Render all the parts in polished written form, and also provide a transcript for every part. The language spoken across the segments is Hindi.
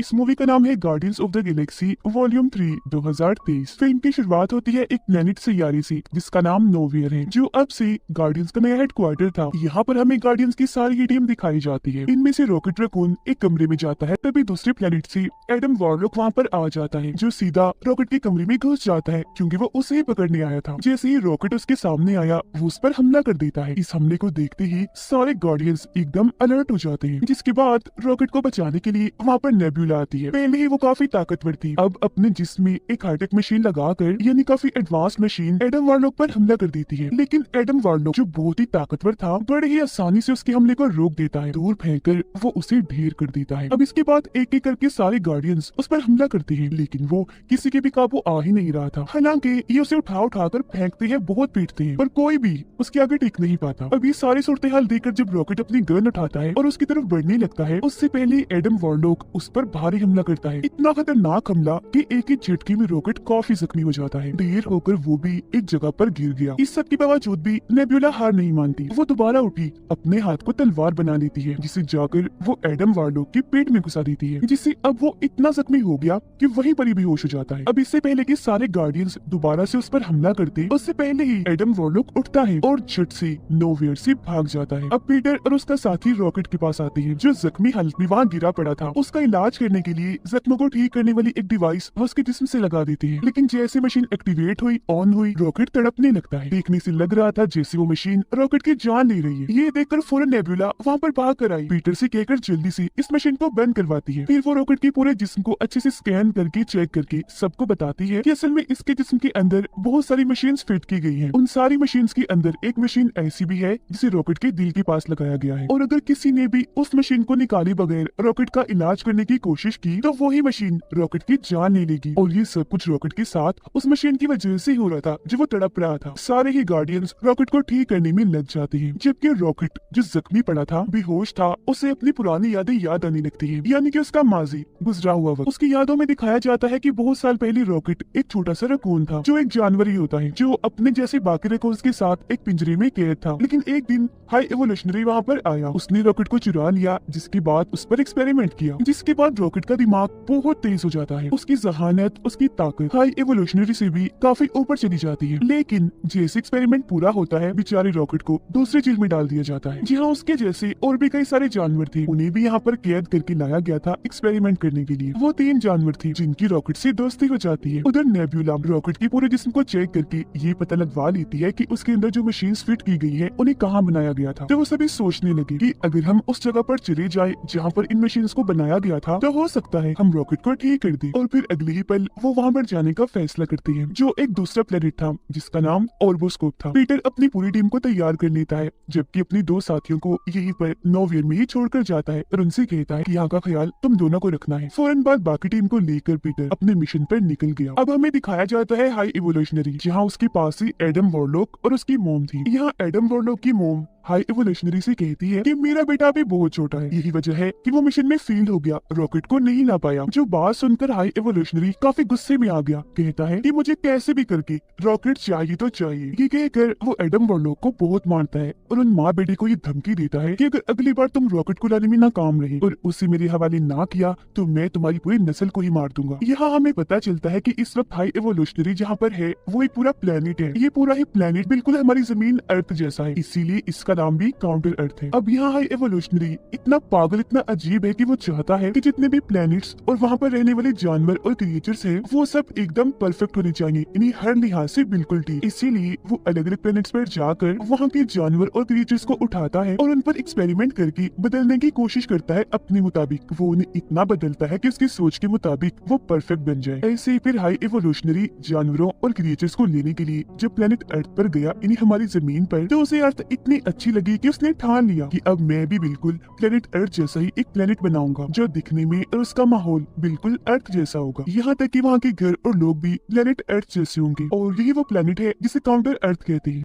इस मूवी का नाम है guardians of the Galaxy volume 3 2023। Film की शुरुआत होती है एक प्लेनेट सैयारे से जिसका नाम नोवियर है, जो अब से गार्डियंस का नया हेडक्वार्टर था। यहाँ पर हमें गार्डियंस की सारी ही टीम दिखाई जाती है। इनमें से रॉकेट रकून एक कमरे में जाता है, तभी दूसरे प्लेनेट से एडम वॉरलॉक वहाँ पर आ जाता है, जो सीधा रॉकेट के कमरे में घुस जाता है क्योंकि वो उसे ही पकड़ने आया था। जैसे ही रॉकेट उसके सामने आया, वो उस पर हमला कर देता है। इस हमले को देखते ही सारे गार्डियंस एकदम अलर्ट हो जाते हैं, जिसके बाद रॉकेट को बचाने के लिए वहाँ पर नेब्यूला आती है। पहले ही वो काफी ताकतवर थी, अब अपने जिस्म में एक हाईटेक मशीन लगाकर, यानी काफी एडवांस मशीन, एडम वार्लॉक पर हमला कर देती है। लेकिन एडम वार्लॉक जो बहुत ही ताकतवर था, बड़े ही आसानी से उसके हमले को रोक देता है। दूर फेंककर वो उसे ढेर कर देता है। अब इसके बाद एक एक करके सारे गार्डियंस उस पर हमला करते हैं, लेकिन वो किसी के भी काबू आ ही नहीं रहा था। हालांकि ये उसे उठाकर फेंकते हैं, बहुत पीटते हैं, पर कोई भी उसके आगे टिक नहीं पाता। अब ये सारी सूरत हाल देखकर जब रॉकेट अपनी गन उठाता है और उसकी तरफ बढ़ने लगता है, उससे पहले एडम वार्लॉक उस पर भारी हमला करता है। इतना खतरनाक हमला कि एक ही झटके में रॉकेट काफी जख्मी हो जाता है। देर होकर वो भी एक जगह पर गिर गया। इस सब के बावजूद भी नेब्यूला हार नहीं मानती। वो दोबारा उठी, अपने हाथ को तलवार बना लेती है, जिसे जाकर वो एडम वार्लॉक के पेट में घुसा देती है, जिससे अब वो इतना जख्मी हो गया कि वहीं पर ही बेहोश हो जाता है। अब इससे पहले कि सारे गार्डियंस दोबारा से उस पर हमला करते, उससे पहले ही एडम वार्लॉक उठता है और झट से नोवेयर से भाग जाता है। अब पीटर और उसका साथी रॉकेट के पास आते हैं, जो जख्मी हालत में वहाँ गिरा पड़ा था। उसका इलाज करने के लिए जख्मों को ठीक करने वाली एक डिवाइस उसके जिस्म से लगा देती है, लेकिन जैसे मशीन एक्टिवेट हुई, ऑन हुई, रॉकेट तड़पने लगता है। देखने से लग रहा था जैसे वो मशीन रॉकेट की जान ले रही है। ये देखकर फौरन नेब्यूला वहाँ पर भाग कर आई, पीटर से कहकर जल्दी से इस मशीन को बंद करवाती है। फिर वो रॉकेट के पूरे जिस्म को अच्छे से स्कैन करके चेक करके सबको बताती है कि असल में इसके जिस्म के अंदर बहुत सारी मशीन्स फिट की गई हैं। उन सारी मशीन्स के अंदर एक मशीन ऐसी भी है जिसे रॉकेट के दिल के पास लगाया गया है, और अगर किसी ने भी उस मशीन को निकाले बगैर रॉकेट का इलाज करने की कोशिश की तो वही मशीन रॉकेट की जान ले लेगी। और ये सब कुछ रॉकेट के साथ उस मशीन की वजह से हो रहा था, जो वो तड़प रहा था। सारे ही गार्डियंस रॉकेट को ठीक करने में लग जाते हैं, जबकि रॉकेट जो जख्मी पड़ा था, बेहोश था, उसे अपनी पुरानी यादें याद आने लगती है, यानी कि उसका माजी, गुजरा हुआ वक्त। उसकी यादों में दिखाया जाता है कि बहुत साल पहले रॉकेट एक छोटा सा रकून था, जो एक जानवर ही होता है, जो अपने जैसे बाकी रकून्स के साथ एक पिंजरे में कैद था। लेकिन एक दिन हाई एवोल्यूशनरी वहाँ पर आया, उसने रॉकेट को चुरा लिया, जिसके बाद उस पर एक्सपेरिमेंट किया, जिसके बाद रॉकेट का दिमाग बहुत तेज हो जाता है। उसकी जहानत, उसकी ताकत हाई एवोल्यूशनरी से भी काफी ऊपर चली जाती है। लेकिन जैसे एक्सपेरिमेंट पूरा होता है, बेचारे रॉकेट को दूसरी जेल में डाल दिया जाता है, जहाँ उसके जैसे और भी कई सारे जानवर थे। उन्हें भी यहाँ पर कैद करके लाया गया था एक्सपेरिमेंट करने के लिए। वो 3 जानवर थे जिनकी रॉकेट से दोस्ती हो जाती है। उधर नेब्यूला रॉकेट के पूरे जिस्म को चेक करके ये पता लगवा लेती है कि उसके अंदर जो मशीन फिट की गई है उन्हें कहाँ बनाया गया था। तो वो सभी सोचने लगे कि अगर हम उस जगह पर चले जाए जहाँ पर इन मशीन को बनाया गया था, तो हो सकता है हम रॉकेट को ठीक कर दे। और फिर अगले ही पल वो वहाँ पर जाने का फैसला करते हैं, जो एक दूसरा प्लेनेट था जिसका नाम ऑर्बोस्कोप था। पीटर अपनी पूरी टीम को तैयार कर लेता है, जबकि अपनी 2 साथियों को यहीं पर नोवियर में ही छोड़कर जाता है और उनसे कहता है कि यहाँ का ख्याल तुम दोनों को रखना है। फौरन बाद बाकी टीम को लेकर पीटर अपने मिशन पर निकल गया। अब हमें दिखाया जाता है हाई इवोल्यूशनरी, जहाँ उसके पास ही एडम वॉरलॉक और उसकी मोम थी। यहाँ एडम वॉरलॉक की मोम हाई एवोल्यूशनरी से कहती है कि मेरा बेटा भी बहुत छोटा है, यही वजह है कि वो मिशन में फेल हो गया, रॉकेट को नहीं ला पाया। जो बात सुनकर हाई एवोल्यूशनरी काफी गुस्से में आ गया, कहता है कि मुझे कैसे भी करके रॉकेट चाहिए तो चाहिए। ये कहकर वो एडम वॉरलॉक को बहुत मारता है और उन माँ बेटे को ये धमकी देता है कि अगर अगली बार तुम रॉकेट को लाने में नाकाम रहे और उसे मेरे हवाले ना किया तो मैं तुम्हारी पूरी नस्ल को ही मार दूंगा। यहाँ हमें पता चलता है कि इस वक्त हाई एवोल्यूशनरी जहाँ पर है वो एक पूरा प्लेनेट है। ये पूरा ही प्लेनेट बिल्कुल हमारी जमीन अर्थ जैसा है, इसीलिए इसका नाम भी काउंटर अर्थ है। अब यहाँ हाई एवोल्यूशनरी इतना पागल, इतना अजीब है कि वो चाहता है कि जितने भी प्लैनेट्स और वहाँ पर रहने वाले जानवर और क्रिएचर्स हैं, वो सब एकदम परफेक्ट होने चाहिए, यानी हर लिहाज से बिल्कुल ठीक। इसीलिए वो अलग अलग प्लैनेट्स पर जाकर वहाँ के जानवर और क्रिएचर्स को उठाता है और उन पर एक्सपेरिमेंट करके बदलने की कोशिश करता है अपने मुताबिक। वो उन्हें इतना बदलता है कि उसकी सोच के मुताबिक वो परफेक्ट बन जाए। ऐसे ही फिर हाई एवोल्यूशनरी जानवरों और क्रिएचर्स को लेने के लिए जब प्लेनेट अर्थ पर गया, यानी हमारी जमीन पर, तो उसे अर्थ इतनी अच्छी लगी कि उसने ठान लिया कि अब मैं भी बिल्कुल प्लेनेट अर्थ जैसा ही एक प्लेनेट बनाऊंगा, जो दिखने में और उसका माहौल बिल्कुल अर्थ जैसा होगा। यहाँ तक कि वहाँ के घर और लोग भी प्लेनेट अर्थ जैसे होंगे, और यही वो प्लेनेट है जिसे काउंटर अर्थ कहते हैं।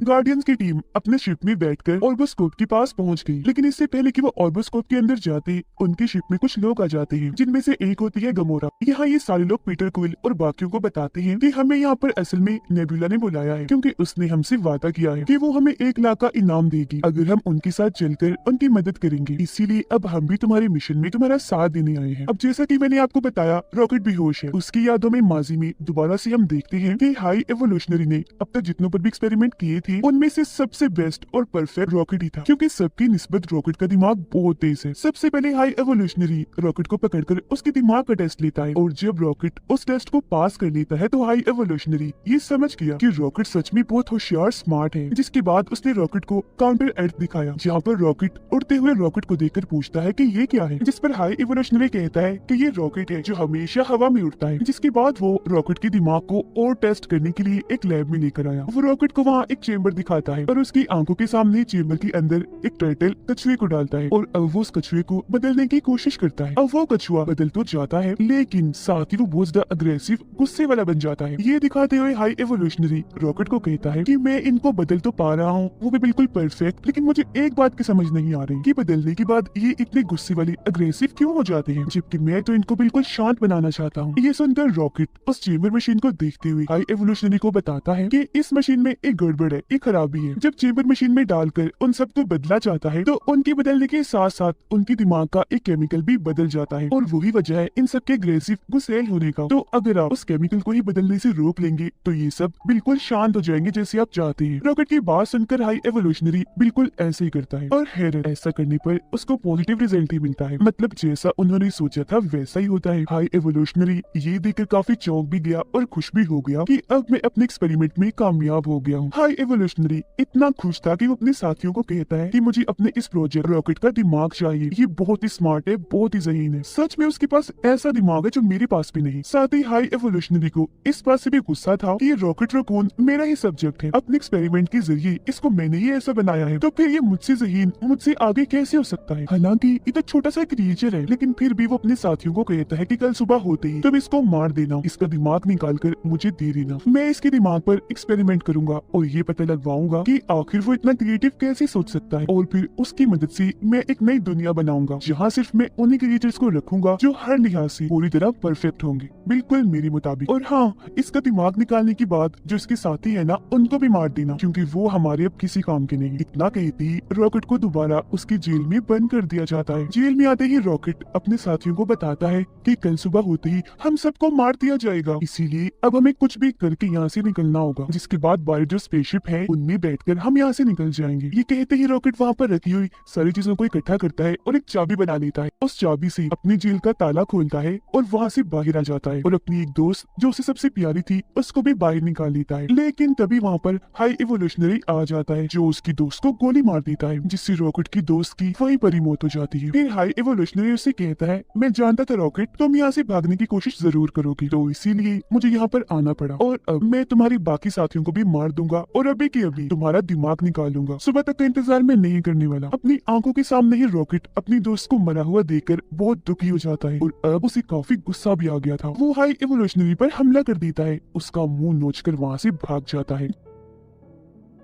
गार्डियंस की टीम अपने शिप में बैठकर ऑर्बोस्कोप के पास पहुंच गई, लेकिन इससे पहले कि वो ऑर्बोस्कोप के अंदर जाते उनकी शिप में कुछ लोग आ जाते हैं, जिनमें से एक होती है गमोरा। यहाँ ये सारे लोग पीटर क्विल और बाकियों को बताते हैं कि हमें यहाँ पर असल में नेबुला ने बुलाया है, क्योंकि उसने हमसे वादा किया है कि वो हमें 1 लाख का इनाम देगी अगर हम उनके साथ चलकर उनकी मदद करेंगे। इसीलिए अब हम भी तुम्हारे मिशन में तुम्हारा साथ देने आए हैं। अब जैसा कि मैंने आपको बताया, रॉकेट बेहोश है। उसकी यादों में माजी में दोबारा से हम देखते हैं कि हाई एवोल्यूशनरी ने अब तक जितनों पर भी एक्सपेरिमेंट किए थे उनमें से सबसे बेस्ट और परफेक्ट रॉकेट ही था, क्योंकि सबकी निस्बत रॉकेट का दिमाग बहुत तेज है। सबसे पहले हाई एवोल्यूशनरी रॉकेट को पकड़कर उसके दिमाग का टेस्ट लेता है, और जब रॉकेट उस टेस्ट को पास कर लेता है तो हाई एवोल्यूशनरी ये समझ गया कि रॉकेट सच में बहुत होशियार स्मार्ट है। जिसके बाद उसने रॉकेट को काउंटर अर्थ दिखाया, जहाँ पर रॉकेट उड़ते हुए रॉकेट को देखकर पूछता है कि ये क्या है, जिस पर हाई एवोल्यूशनरी कहता है कि ये रॉकेट है जो हमेशा हवा में उड़ता है। जिसके बाद वो रॉकेट के दिमाग को और टेस्ट करने के लिए एक लैब में लेकर आया। वो रॉकेट को वहाँ एक चेंबर दिखाता है और उसकी आंखों के सामने चेंबर के अंदर एक टर्टल कछुए को डालता है, और अब वो उस कछुए को बदलने की कोशिश करता है। अब वो कछुआ बदल तो जाता है, लेकिन साथ ही वो बहुत ज्यादा अग्रेसिव गुस्से वाला बन जाता है। ये दिखाते हुए हाई एवोल्यूशनरी रॉकेट को कहता है कि मैं इनको बदल तो पा रहा हूँ, वो भी बिल्कुल परफेक्ट, लेकिन मुझे एक बात की समझ नहीं आ रही कि बदलने के बाद ये इतने गुस्से वाले अग्रेसिव क्यों हो जाते हैं, जबकि मैं तो इनको बिल्कुल शांत बनाना चाहता हूँ। ये सुनकर रॉकेट उस चेंबर मशीन को देखते हुए हाई एवोल्यूशनरी को बताता है कि इस मशीन में एक गड़बड़ है, एक खराबी है। जब चेंबर मशीन में डालकर उन सबको बदला जाता है तो उनके बदलने के साथ साथ उनके दिमाग का एक केमिकल भी बदल जाता है, और वही वजह है इन सबके अग्रेसिव गुस्सेल होने का। तो अगर आप उस केमिकल को ही बदलने से रोक लेंगे तो ये सब बिल्कुल शांत हो जाएंगे जैसे आप चाहते हैं। रॉकेट की बात सुनकर हाई एवोल्यूशनरी बिल्कुल ऐसे ही करता है, और हैरत, ऐसा करने पर उसको पॉजिटिव रिजल्ट ही मिलता है। मतलब जैसा उन्होंने सोचा था वैसा ही होता है। हाई एवोल्यूशनरी ये देखकर काफी चौंक भी गया और खुश भी हो गया कि अब मैं अपने एक्सपेरिमेंट में कामयाब हो गया हूँ। हाई एवोल्यूशनरी इतना खुश था कि वो अपने साथियों को कहता है कि मुझे अपने इस प्रोजेक्ट रॉकेट का दिमाग चाहिए, ये बहुत ही स्मार्ट है, बहुत ही ज़हीन है। सच में उसके पास ऐसा दिमाग है जो मेरे पास भी नहीं। साथ ही हाई एवोल्यूशनरी को इस बात से भी गुस्सा था कि ये रॉकेट रकून मेरा ही सब्जेक्ट है, अपने एक्सपेरिमेंट के जरिए इसको मैंने ही ऐसा बनाया है, तो फिर ये मुझसे ज़हीन, मुझसे आगे कैसे हो सकता है। हालांकि ये तो छोटा सा क्रिएचर है, लेकिन फिर भी वो अपने साथियों को कहता है कि कल सुबह होते ही तुम इसको मार देना, इसका दिमाग निकाल कर मुझे दे देना, मैं इसके दिमाग पर एक्सपेरिमेंट करूंगा और ये पता लगवाऊंगा कि आखिर वो इतना क्रिएटिव कैसे सोच सकता है, और फिर उसकी मदद से मैं एक नई दुनिया बनाऊंगा जहाँ सिर्फ मैं उन्हीं क्रिएटर्स को रखूंगा जो हर लिहाज से पूरी तरह परफेक्ट होंगे, बिल्कुल मेरे मुताबिक। और हाँ, इसका दिमाग निकालने के बाद जो इसके साथी है ना, उनको भी मार देना, क्योंकि वो हमारे अब किसी काम के नहीं। इतना कहते ही रॉकेट को दोबारा उसकी जेल में बंद कर दिया जाता है। जेल में आते ही रॉकेट अपने साथियों को बताता है कि कल सुबह होते ही हम सबको मार दिया जाएगा, इसीलिए अब हमें कुछ भी करके यहाँ से निकलना होगा। जिसके बाद बाहर जो स्पेसशिप है उनमें बैठकर हम यहाँ से निकल जाएंगे। ये कहते ही रॉकेट वहाँ पर रखी हुई सारी चीजों को इकट्ठा करता है और एक चाबी बना लेता है। उस चाबी से अपनी जेल का ताला खोलता है और वहाँ से बाहर आ जाता है, और अपनी एक दोस्त जो उसे सबसे प्यारी थी उसको भी बाहर निकाल लेता है। लेकिन तभी वहाँ पर हाई एवोल्यूशनरी आ जाता है जो उसकी दोस्त को गोली मार देता है, जिससे रॉकेट की दोस्त की वहीं पर ही मौत हो जाती है। फिर हाई एवोल्यूशनरी उससे कहता है, मैं जानता था रॉकेट तुम यहाँ से भागने की कोशिश जरूर करोगी, तो इसीलिए मुझे यहाँ पर आना पड़ा, और अब मैं तुम्हारी बाकी साथियों को भी मार दूंगा और अभी के अभी तुम्हारा दिमाग निकालूंगा। सुबह तक का इंतजार मैं नहीं करने वाला। अपनी आंखों के सामने ही रॉकेट अपनी दोस्त को मरा हुआ देखकर बहुत दुखी हो जाता है, और अब उसे काफी गुस्सा भी आ गया था। वो हाई एवोल्यूशनरी पर हमला कर देता है, उसका मुंह नोचकर वहाँ से भाग जाता है।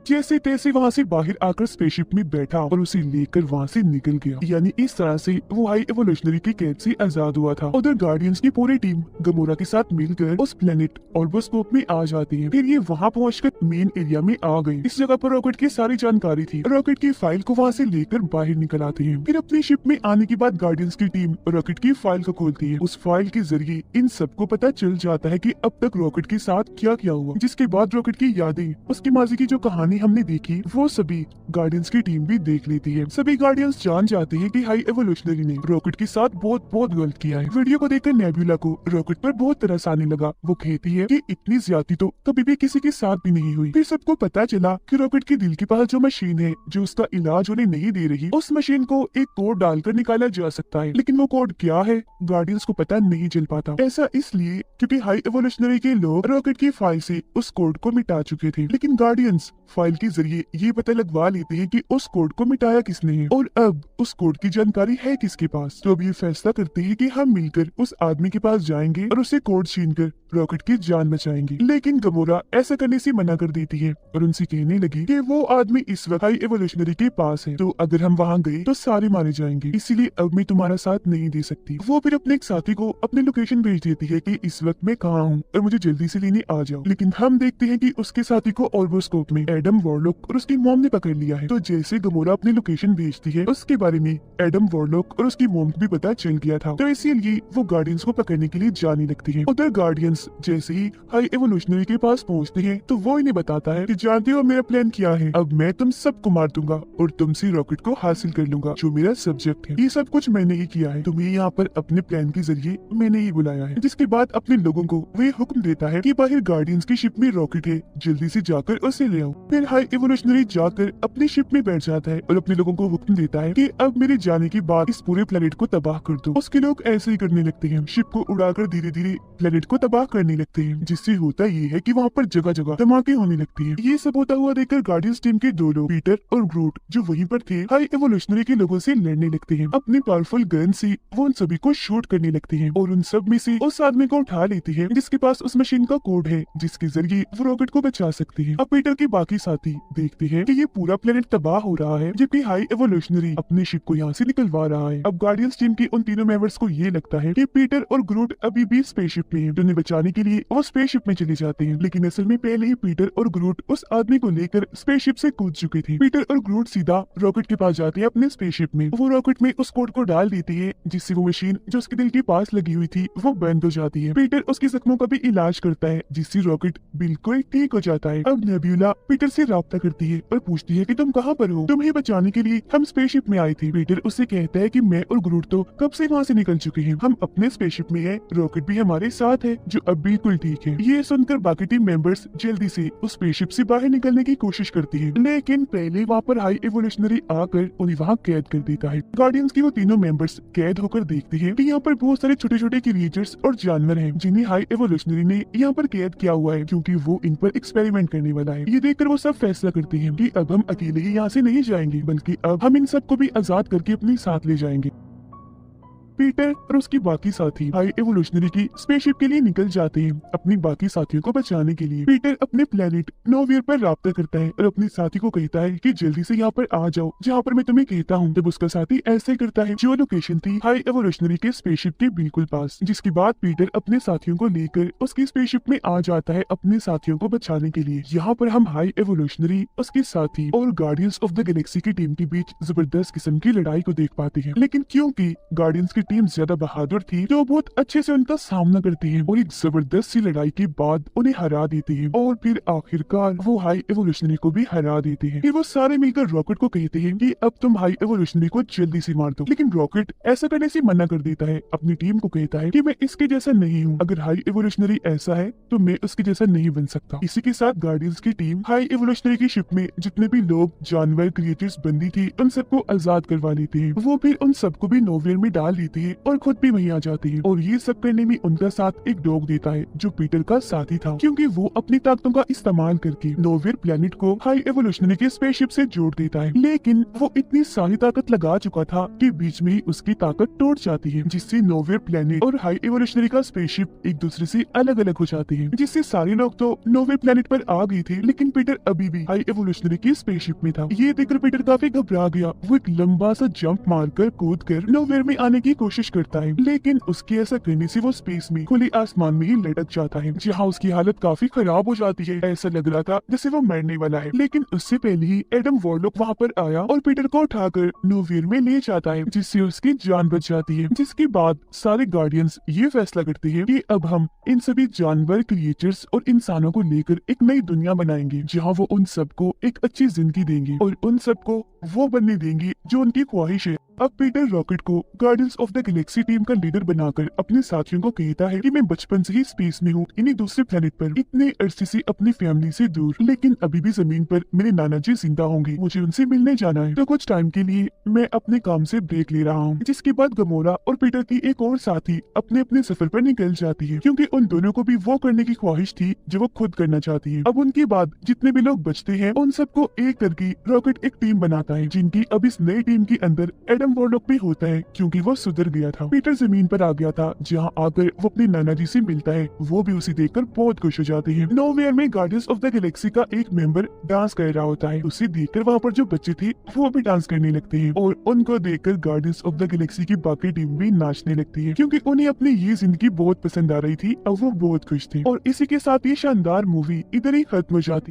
जैसे तैसे वहाँ से बाहर आकर स्पेसशिप में बैठा और उसे लेकर वहाँ से निकल गया। यानी इस तरह से वो हाई एवोल्यूशनरी की कैद से आजाद हुआ था। उधर गार्डियंस की पूरी टीम गमोरा के साथ मिलकर उस प्लेनेट ऑर्बोस्कोप में आ जाती है। फिर ये वहाँ पहुंचकर मेन एरिया में आ गए। इस जगह पर रॉकेट की सारी जानकारी थी। रॉकेट की फाइल को वहाँ से लेकर बाहर निकल आते हैं। फिर अपनी शिप में आने के बाद गार्डियंस की टीम रॉकेट की फाइल को खोलती है। उस फाइल के जरिए इन सबको पता चल जाता है कि अब तक रॉकेट के साथ क्या क्या हुआ। जिसके बाद रॉकेट की यादें, उसकी माजी की जो कहानी हमने देखी, वो सभी गार्डियंस की टीम भी देख लेती है। सभी गार्डियंस जान जाते हैं कि हाई एवोल्यूशनरी ने रॉकेट के साथ बहुत गलत किया है। वीडियो को देखकर नेबुला को रॉकेट पर बहुत तरस आने लगा। वो कहती है कि इतनी ज्यादती तो कभी भी किसी के साथ भी नहीं हुई। फिर सबको पता चला कि रॉकेट के दिल के पास जो मशीन है जो उसका इलाज उन्हें नहीं दे रही, उस मशीन को एक कोड डालकर निकाला जा सकता है, लेकिन वो कोड क्या है गार्डियंस को पता नहीं चल पाता। ऐसा इसलिए क्योंकि हाई एवोल्यूशनरी के लोग रॉकेट की फाइल से उस कोड को मिटा चुके थे, लेकिन गार्डियंस फाइल के जरिए ये पता लगवा लेते हैं कि उस कोड को मिटाया किसने है और अब उस कोड की जानकारी है किसके पास। तो अब ये फैसला करते हैं कि हम मिलकर उस आदमी के पास जाएंगे और उसे कोड छीनकर रॉकेट की जान बचाएंगे। लेकिन गमोरा ऐसा करने से मना कर देती है और उनसे कहने लगी कि वो आदमी इस वक्त हाई एवोल्यूशनरी के पास है, तो अगर हम वहाँ गए तो सारे मारे जाएंगे, इसीलिए अब मैं तुम्हारा साथ नहीं दे सकती। वो फिर अपने एक साथी को अपनी लोकेशन भेज देती है कि इस वक्त मैं कहाँ हूँ और मुझे जल्दी से लेने आ जाओ। लेकिन हम देखते हैं कि उसके साथी को ऑर्बोस्कोप में एडम वॉरलॉक और उसकी मॉम ने पकड़ लिया है। तो जैसे गमोरा अपनी लोकेशन भेजती है, उसके बारे में एडम वॉरलॉक और उसकी मॉम को भी पता चल गया था, तो इसीलिए वो गार्डियंस को पकड़ने के लिए जाने लगती है। उधर गार्डियंस जैसे ही हाई एवोल्यूशनरी के पास पहुंचते हैं तो वो इन्हें बताता है कि जानते हो मेरा प्लान क्या है, अब मैं तुम सबको मार दूंगा और तुमसे रॉकेट को हासिल कर लूंगा जो मेरा सब्जेक्ट है। ये सब कुछ मैंने ही किया है, तुम्हें यहाँ पर अपने प्लान के जरिए मैंने ही बुलाया है। जिसके बाद अपने लोगों को वे हुक्म देता है कि बाहर गार्डियंस की शिप में रॉकेट है, जल्दी से जाकर उसे ले आओ। फिर हाई एवोल्यूशनरी जाकर अपनी शिप में बैठ जाता है और अपने लोगों को हुक्म देता है कि अब मेरे जाने के बाद इस पूरे प्लेनेट को तबाह कर दो। उसके लोग ऐसे ही करने लगते हैं, शिप को उड़ाकर धीरे धीरे प्लेनेट को तबाह करने लगते हैं। जिससे होता ये है कि वहाँ पर जगह जगह धमाके होने लगती है। ये सब होता हुआ देखकर गार्डियंस टीम के दो लोग पीटर और ग्रूट जो वहीं पर थे हाई एवोल्यूशनरी के लोगों से लड़ने लगते हैं। अपने पावरफुल गन से वो उन सभी को शूट करने लगते हैं और उन सब में से उस आदमी को उठा लेते हैं जिसके पास उस मशीन का कोड है जिसके जरिए वो रॉकेट को बचा सकते हैं। अब पीटर के बाकी साथी देखते हैं कि ये पूरा प्लेनेट तबाह हो रहा है जबकि हाई एवोल्यूशनरी अपने शिप को यहाँ से निकलवा रहा है। अब गार्डियंस टीम के उन तीनों मेंबर्स को ये लगता है कि पीटर और ग्रूट अभी भी स्पेसशिप में हैं, तो उन्हें बचाने के लिए वो स्पेसशिप में चले जाते हैं। लेकिन असल में पहले ही पीटर और ग्रूट उस आदमी को लेकर स्पेसशिप से कूद चुके थे। पीटर और ग्रूट सीधा रॉकेट के पास जाते हैं अपने स्पेसशिप में। वो रॉकेट में उस कोड को डाल देती है जिससे वो मशीन जो उसके दिल के पास लगी हुई थी वो बंद हो जाती है। पीटर उसके जख्मों का भी इलाज करता है जिससे रॉकेट बिल्कुल ठीक हो जाता है। अब नेब्यूला पीटर से राब्ता करती है और पूछती है कि तुम कहाँ पर हो, तुम्हें बचाने के लिए हम स्पेसशिप में आए थे। पीटर उससे कहता है कि मैं और ग्रूट तो कब से वहाँ से निकल चुके हैं, हम अपने स्पेसशिप में हैं, रॉकेट भी हमारे साथ है जो अब बिल्कुल ठीक है। ये सुनकर बाकी टीम मेंबर्स जल्दी से उस स्पेसशिप से बाहर निकलने की कोशिश करती है, लेकिन पहले वहाँ पर हाई एवोल्यूशनरी आकर उन्हें वहाँ कैद कर देता है। गार्डियंस के वो तीनों मेंबर्स कैद होकर देखते हैं कि यहाँ पर बहुत सारे छोटे छोटे क्रिएचर्स और जानवर हैं जिन्हें हाई एवोल्यूशनरी ने यहाँ पर कैद किया हुआ है क्योंकि वो इन पर एक्सपेरिमेंट करने वाला है। ये देखकर वो सब फैसला करते हैं कि अब हम अकेले ही यहाँ से नहीं जाएंगे बल्कि अब हम इन सबको भी आजाद करके अपने साथ ले जाएंगे। पीटर और उसकी बाकी साथी हाई एवोल्यूशनरी की स्पेसशिप के लिए निकल जाते हैं अपनी बाकी साथियों को बचाने के लिए। पीटर अपने प्लेनेट नोवियर पर राब्ता करता है और अपने साथी को कहता है कि जल्दी से यहाँ पर आ जाओ जहाँ पर मैं तुम्हें कहता हूँ। जब उसका साथी ऐसे करता है जो लोकेशन थी हाई एवोल्यूशनरी के स्पेसशिप के बिल्कुल पास, जिसके बाद पीटर अपने साथियों को लेकर उसकी स्पेसशिप में आ जाता है अपने साथियों को बचाने के लिए। यहाँ पर हम हाई एवोल्यूशनरी, उसके साथी और गार्डियंस ऑफ द गैलेक्सी की टीम के बीच जबरदस्त किस्म की लड़ाई को देख पाते हैं। लेकिन क्योंकि गार्डियंस की टीम ज्यादा बहादुर थी तो बहुत अच्छे से उनका सामना करती है और एक जबरदस्त सी लड़ाई के बाद उन्हें हरा देती है और फिर आखिरकार वो हाई एवोल्यूशनरी को भी हरा देते हैं। फिर वो सारे मिलकर रॉकेट को कहते हैं कि अब तुम हाई एवोल्यूशनरी को जल्दी से मार दो, लेकिन रॉकेट ऐसा करने से मना कर देता है। अपनी टीम को कहता है कि मैं इसके जैसा नहीं हूँ, अगर हाई एवोल्यूशनरी ऐसा है तो मैं उसके जैसा नहीं बन सकता। इसी के साथ गार्डियंस की टीम हाई एवोल्यूशनरी की शिप में जितने भी लोग, जानवर, क्रिएचर्स बंदी थी उन सबको आजाद करवा लेते हैं। वो फिर उन सबको भी नोवियर में डाल देते हैं और खुद भी वहीं आ जाती है। और ये सब करने में उनका साथ एक डॉग देता है जो पीटर का साथी था, क्योंकि वो अपनी ताकतों का इस्तेमाल करके नोवियर प्लेनेट को हाई एवोल्यूशनरी के स्पेसशिप से जोड़ देता है। लेकिन वो इतनी सारी ताकत लगा चुका था कि बीच में ही उसकी ताकत टूट जाती है, जिससे नोवियर प्लेनेट और हाई एवोल्यूशनरी का स्पेसशिप एक दूसरे से अलग अलग हो जाते हैं। जिससे सारे लोग तो नोवियर प्लेनेट पर आ गए थे, लेकिन पीटर अभी भी हाई एवोल्यूशनरी की स्पेसशिप में था। ये देखकर पीटर काफी घबरा गया। वो एक लंबा सा जंप मारकर कूद कर नोवियर में आने की कोशिश करता है, लेकिन उसके ऐसा करने से वो स्पेस में खुले आसमान में ही लटक जाता है, जहाँ उसकी हालत काफी खराब हो जाती है। ऐसा लग रहा था जैसे वो मरने वाला है। लेकिन उससे पहले ही एडम वॉरलॉक वहाँ पर आया और पीटर को उठाकर नोवियर में ले जाता है, जिससे उसकी जान बच जाती है। जिसके बाद सारे गार्डियंस ये फैसला करते हैं कि अब हम इन सभी जानवर, क्रिएचर्स और इंसानों को लेकर एक नई दुनिया बनाएंगे, जहाँ वो उन सबको एक अच्छी जिंदगी देंगे और उन सबको वो बनने देंगे जो उनकी ख्वाहिश है। अब पीटर रॉकेट को guardians of the Galaxy team का लीडर बनाकर अपने साथियों को कहता है कि मैं बचपन से ही स्पेस में हूँ, इन्हीं दूसरे प्लेनेट पर, इतने अरसे से अपनी फैमिली से दूर, लेकिन अभी भी जमीन पर मेरे नाना जी जिंदा होंगे, मुझे उनसे मिलने जाना है, तो कुछ टाइम के लिए मैं अपने काम से ब्रेक ले रहा हूँ। जिसके बाद गमोरा और पीटर की एक और साथी अपने अपने सफर पर निकल जाती है, क्योंकि उन दोनों को भी वो करने की ख्वाहिश थी जो वो खुद करना चाहती है। अब उनके बाद जितने भी लोग बचते हैं उन सबको एक करके रॉकेट एक टीम बनाता है, जिनकी अब इस नई टीम के अंदर एडम वॉरलॉक भी होता है, क्योंकि वो सुधर उतर गया था। पीटर जमीन पर आ गया था, जहाँ आकर वो अपने नाना जी से मिलता है। वो भी उसे देखकर बहुत खुश हो जाते हैं। नोवेयर में गार्डियंस ऑफ द गैलेक्सी का एक मेंबर डांस कर रहा होता है। उसे देखकर वहाँ पर जो बच्चे थे वो भी डांस करने लगते हैं और उनको देखकर गार्डियंस ऑफ द गैलेक्सी की बाकी टीम भी नाचने लगती है, क्योंकि उन्हें अपनी ये जिंदगी बहुत पसंद आ रही थी। अब वो बहुत खुश थे। और इसी के साथ ये शानदार मूवी इधर ही खत्म हो जाती।